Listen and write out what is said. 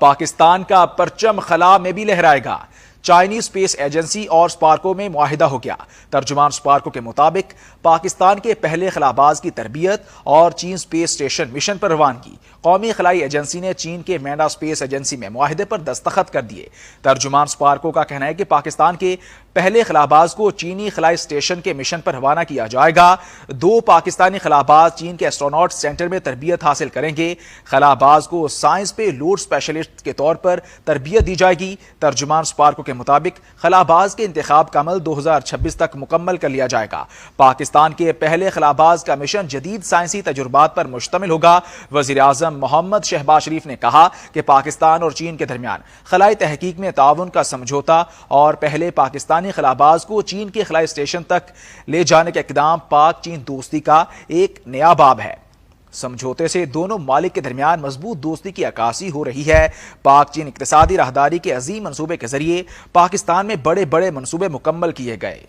پاکستان کا پرچم خلا میں بھی لہرائے گا۔ چائنیز اسپیس ایجنسی اور سپارکو میں معاہدہ ہو گیا۔ ترجمان سپارکو کے مطابق پاکستان کے پہلے خلاباز کی تربیت اور چین اسپیس اسٹیشن مشن پر روانگی۔ قومی خلائی ایجنسی نے چین کے مینڈا اسپیس ایجنسی میں معاہدے پر دستخط کر دیے۔ ترجمان سپارکو کا کہنا ہے کہ پاکستان کے پہلے خلاباز کو چینی خلائی اسٹیشن کے مشن پر روانہ کیا جائے گا۔ 2 پاکستانی خلاباز چین کے ایسٹروناٹ سینٹر میں تربیت حاصل کریں گے۔ خلاباز کو سائنس پہ لوڈ اسپیشلسٹ کے طور پر تربیت دی جائے گی۔ ترجمان سپارکو کے مطابق خلاباز کے انتخاب کا عمل 2026 تک مکمل کر لیا جائے گا۔ پاکستان کے پہلے خلاباز کا مشن جدید سائنسی تجربات پر مشتمل ہوگا۔ وزیر اعظم محمد شہباز شریف نے کہا کہ پاکستان اور چین کے درمیان خلائی تحقیق میں تعاون کا سمجھوتا اور پہلے پاکستانی خلاباز کو چین کے خلائی اسٹیشن تک لے جانے کا اقدام پاک چین دوستی کا ایک نیا باب ہے۔ سمجھوتے سے دونوں ممالک کے درمیان مضبوط دوستی کی عکاسی ہو رہی ہے۔ پاک چین اقتصادی راہداری کے عظیم منصوبے کے ذریعے پاکستان میں بڑے بڑے منصوبے مکمل کیے گئے۔